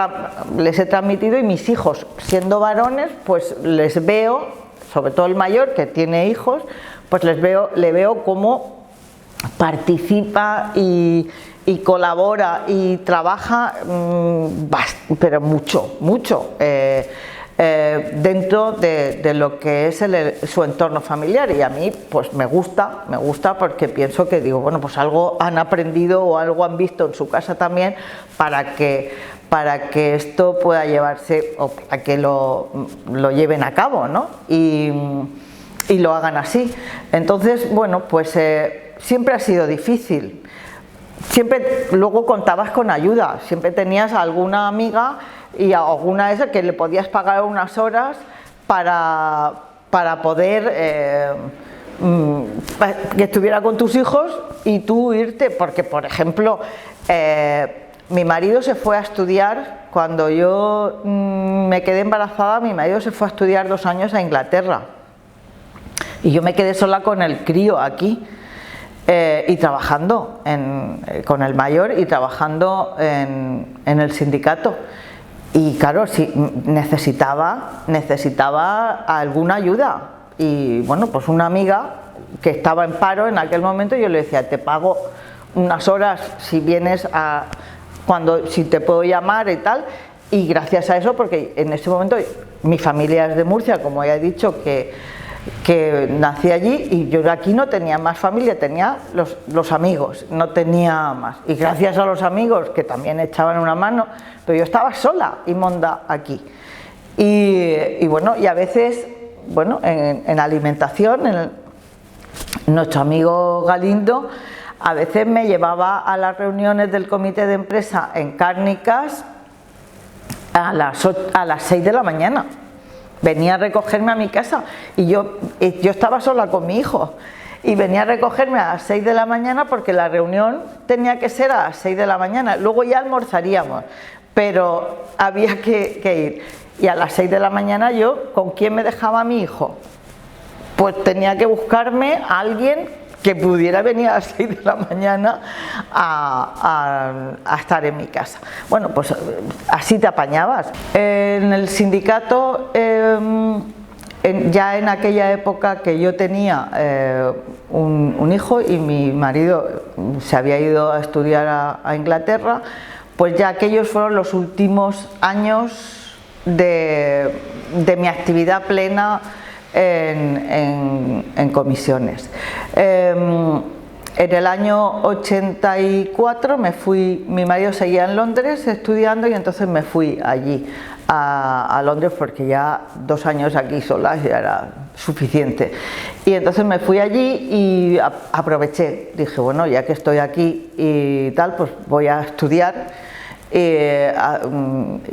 les he transmitido, y mis hijos, siendo varones, pues les veo, sobre todo el mayor que tiene hijos, pues le veo cómo participa y colabora y trabaja, pero mucho. Dentro de lo que es su entorno familiar, y a mí pues me gusta porque pienso que, digo, bueno, pues algo han aprendido o algo han visto en su casa también para que para que esto pueda llevarse o para que lo lleven a cabo, ¿no? Y lo hagan así. Entonces, bueno, pues siempre ha sido difícil. Siempre luego contabas con ayuda, siempre tenías alguna amiga y alguna de esas que le podías pagar unas horas para poder que estuviera con tus hijos y tú irte, porque por ejemplo mi marido se fue a estudiar, cuando yo me quedé embarazada, mi marido se fue a estudiar 2 años a Inglaterra y yo me quedé sola con el crío aquí y trabajando con el mayor y trabajando en el sindicato. Y claro, sí, necesitaba alguna ayuda y bueno, pues una amiga que estaba en paro en aquel momento, yo le decía, te pago unas horas si vienes si te puedo llamar y tal, y gracias a eso, porque en ese momento mi familia es de Murcia, como ya he dicho, que nací allí y yo aquí no tenía más familia, tenía los amigos, no tenía más, y gracias a los amigos que también echaban una mano, pero yo estaba sola y monda aquí y bueno, y a veces, bueno, en alimentación, nuestro amigo Galindo a veces me llevaba a las reuniones del comité de empresa en Cárnicas a las 6 de la mañana. Venía a recogerme a mi casa y yo estaba sola con mi hijo y venía a recogerme a las 6 de la mañana porque la reunión tenía que ser a las 6 de la mañana, luego ya almorzaríamos, pero había que ir. Y a las 6 de la mañana yo, ¿con quién me dejaba a mi hijo? Pues tenía que buscarme a alguien que pudiera venir a las 6 de la mañana a estar en mi casa. Bueno, pues así te apañabas. En el sindicato, ya en aquella época que yo tenía un hijo y mi marido se había ido a estudiar a Inglaterra, pues ya aquellos fueron los últimos años de mi actividad plena en comisiones. En el año 84 me fui, mi marido seguía en Londres estudiando y entonces me fui allí a Londres porque ya 2 años aquí sola ya era suficiente. Y entonces me fui allí y aproveché, dije, bueno, ya que estoy aquí y tal, pues voy a estudiar,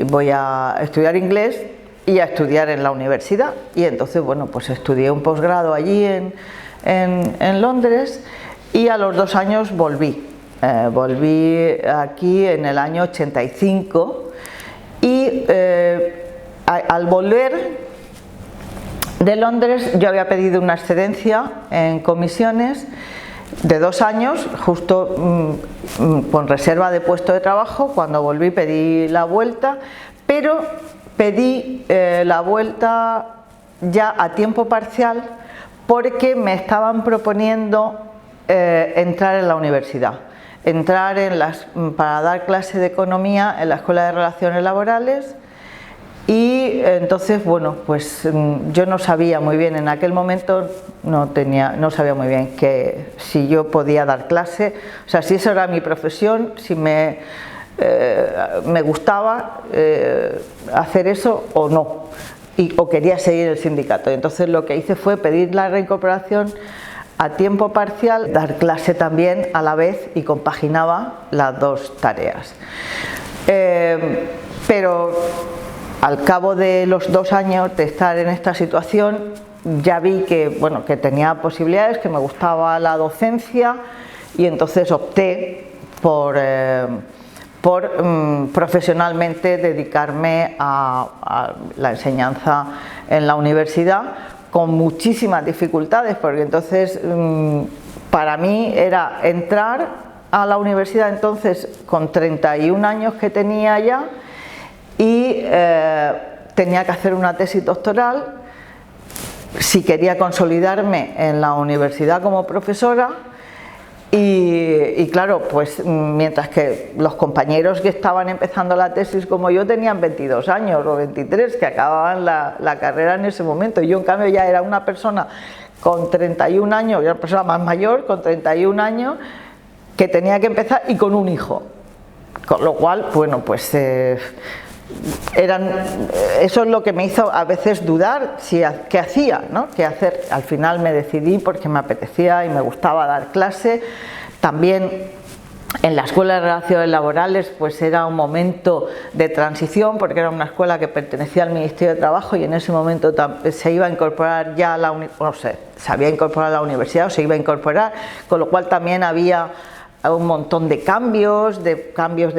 voy a estudiar inglés y a estudiar en la universidad. Y entonces, bueno, pues estudié un posgrado allí en Londres y a los 2 años volví. Volví aquí en el año 85 y al volver de Londres yo había pedido una excedencia en comisiones de 2 años, justo con reserva de puesto de trabajo. Cuando volví pedí la vuelta, pero pedí la vuelta ya a tiempo parcial porque me estaban proponiendo entrar en la universidad, para dar clase de economía en la Escuela de Relaciones Laborales. Y entonces, bueno, pues yo no sabía muy bien, en aquel momento no sabía muy bien que si yo podía dar clase, o sea, si eso era mi profesión, si me gustaba hacer eso o no, o quería seguir el sindicato. Y entonces lo que hice fue pedir la reincorporación a tiempo parcial, dar clase también a la vez y compaginaba las 2 tareas. Pero al cabo de los 2 años de estar en esta situación ya vi que, bueno, que tenía posibilidades, que me gustaba la docencia y entonces opté por profesionalmente dedicarme a la enseñanza en la universidad, con muchísimas dificultades, porque entonces para mí era entrar a la universidad entonces con 31 años que tenía ya y tenía que hacer una tesis doctoral si quería consolidarme en la universidad como profesora. Y claro, pues mientras que los compañeros que estaban empezando la tesis como yo tenían 22 años o 23, que acababan la carrera en ese momento, y yo en cambio ya era una persona con 31 años, era una persona más mayor, con 31 años, que tenía que empezar y con un hijo. con lo cual, bueno, pues eso es lo que me hizo a veces dudar qué hacía, ¿no? Qué hacer. Al final me decidí porque me apetecía y me gustaba dar clase. También en la Escuela de Relaciones Laborales pues era un momento de transición, porque era una escuela que pertenecía al Ministerio de Trabajo y en ese momento se iba a incorporar ya a la se había incorporado a la universidad o se iba a incorporar, con lo cual también había un montón de cambios de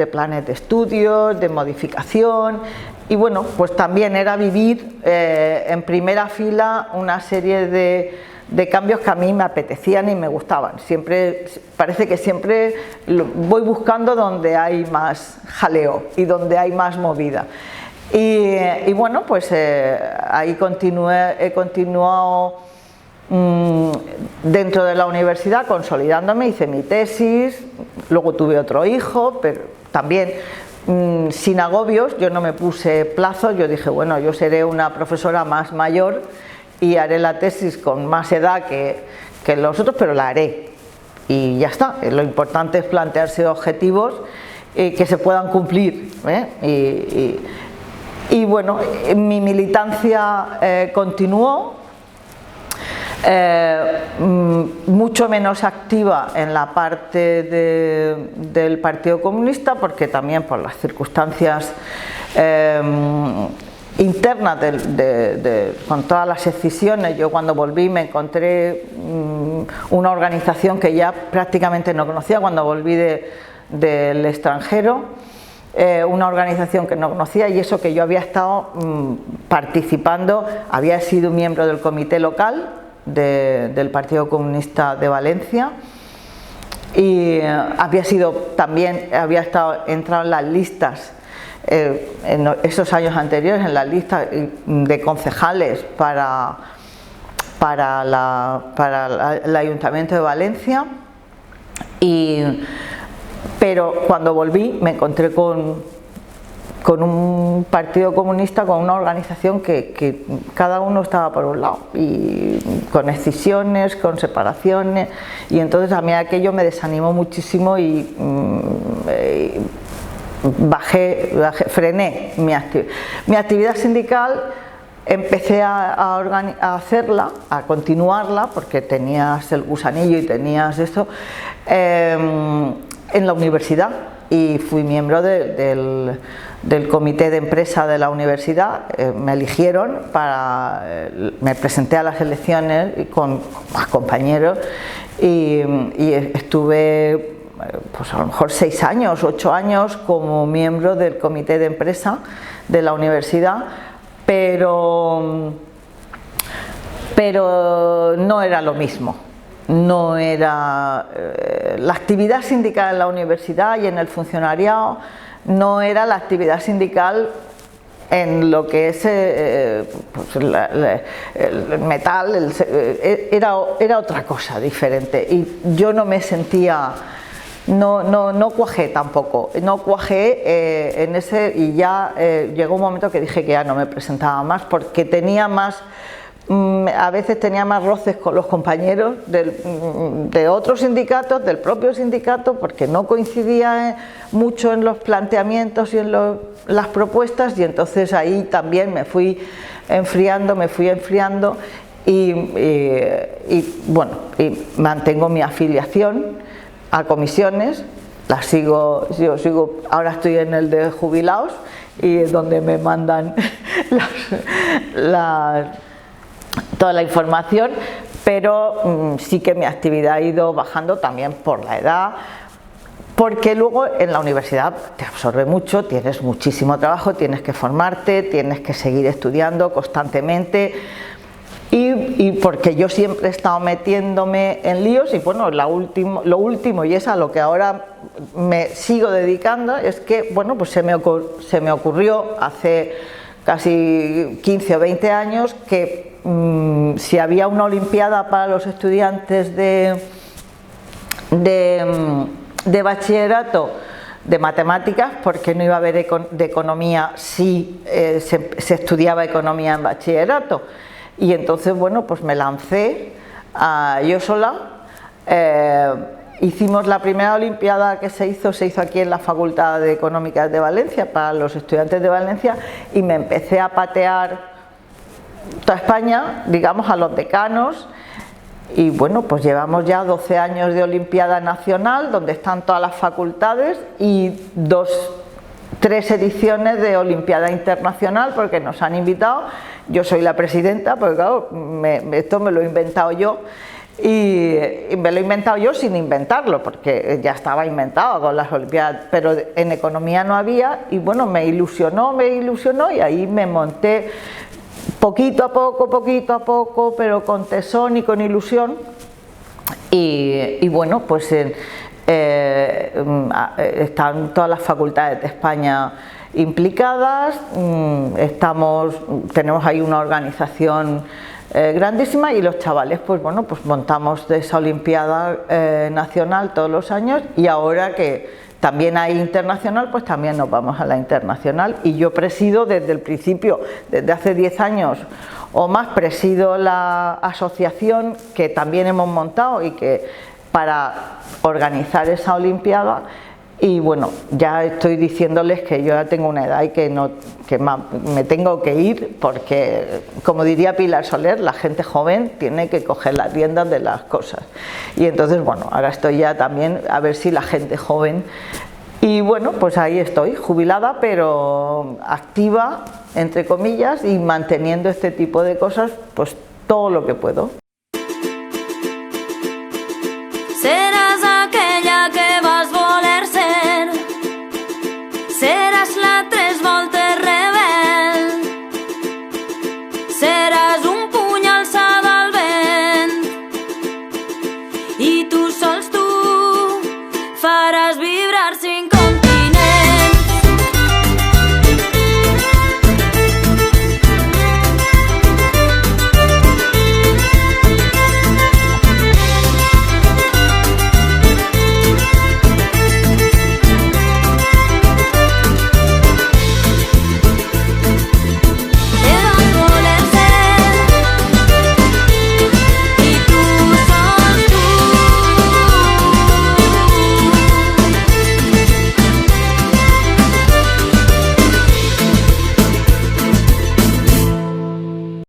planes de estudios, de modificación, y bueno, pues también era vivir en primera fila una serie de cambios que a mí me apetecían y me gustaban. Siempre, parece que siempre voy buscando donde hay más jaleo y donde hay más movida. Y bueno, pues ahí he continuado dentro de la universidad consolidándome, hice mi tesis, luego tuve otro hijo, pero también sin agobios. Yo no me puse plazos, yo dije, bueno, yo seré una profesora más mayor y haré la tesis con más edad que los otros, pero la haré y ya está. Lo importante es plantearse objetivos que se puedan cumplir, y bueno, mi militancia continuó, mucho menos activa en la parte del Partido Comunista, porque también por las circunstancias internas con todas las escisiones. Yo cuando volví me encontré una organización que ya prácticamente no conocía cuando volví del extranjero, una organización que no conocía, y eso que yo había estado participando, había sido miembro del comité local del Partido Comunista de Valencia y había entrado en las listas en esos años anteriores, en la lista de concejales para el Ayuntamiento de Valencia, pero cuando volví me encontré con un partido comunista, con una organización que cada uno estaba por un lado, y con escisiones, con separaciones, y entonces a mí aquello me desanimó muchísimo y frené mi actividad sindical. Empecé a hacerla, a continuarla, porque tenías el gusanillo y tenías esto, en la universidad, y fui miembro del comité de empresa de la universidad. Me eligieron me presenté a las elecciones con más compañeros y estuve pues a lo mejor 6 años, 8 años como miembro del comité de empresa de la universidad, pero no era lo mismo. No era la actividad sindical en la universidad y en el funcionariado, no era la actividad sindical en lo que es pues el metal, era otra cosa diferente, y yo no me sentía, no cuajé tampoco, no cuajé en ese, y ya llegó un momento que dije que ya no me presentaba más, porque tenía más, a veces tenía más roces con los compañeros de otros sindicatos, del propio sindicato, porque no coincidía mucho en los planteamientos y en las propuestas, y entonces ahí también me fui enfriando y bueno, y mantengo mi afiliación a comisiones, yo sigo, ahora estoy en el de jubilados, y es donde me mandan toda la información, pero sí que mi actividad ha ido bajando también por la edad, porque luego en la universidad te absorbe mucho, tienes muchísimo trabajo, tienes que formarte, tienes que seguir estudiando constantemente, y porque yo siempre he estado metiéndome en líos, y bueno, lo último, y es a lo que ahora me sigo dedicando, es que bueno, pues se me ocurrió hace casi 15 o 20 años que si había una olimpiada para los estudiantes de bachillerato de matemáticas, porque no iba a haber de economía si se estudiaba economía en bachillerato. Y entonces bueno, pues me lancé yo sola, hicimos la primera Olimpiada que se hizo aquí en la Facultad de Económicas de Valencia para los estudiantes de Valencia, y me empecé a patear toda España, digamos, a los decanos. Y bueno, pues llevamos ya 12 años de Olimpiada Nacional, donde están todas las facultades, y 3 ediciones de Olimpiada Internacional, porque nos han invitado. Yo soy la presidenta, porque claro, esto me lo he inventado yo, y me lo he inventado yo sin inventarlo, porque ya estaba inventado con las Olimpiadas, pero en economía no había, y bueno, me ilusionó, y ahí me monté poquito a poco, pero con tesón y con ilusión, y bueno, pues están todas las facultades de España implicadas, tenemos ahí una organización grandísima, y los chavales pues bueno, pues montamos esa Olimpiada nacional todos los años, y ahora que también hay internacional, pues también nos vamos a la internacional, y yo presido desde el principio, desde hace 10 años o más, presido la asociación que también hemos montado y que para organizar esa Olimpiada. Y bueno, ya estoy diciéndoles que yo ya tengo una edad y que me tengo que ir, porque, como diría Pilar Soler, la gente joven tiene que coger las riendas de las cosas. Y entonces, bueno, ahora estoy ya también a ver si la gente joven, y bueno, pues ahí estoy, jubilada, pero activa, entre comillas, y manteniendo este tipo de cosas, pues todo lo que puedo.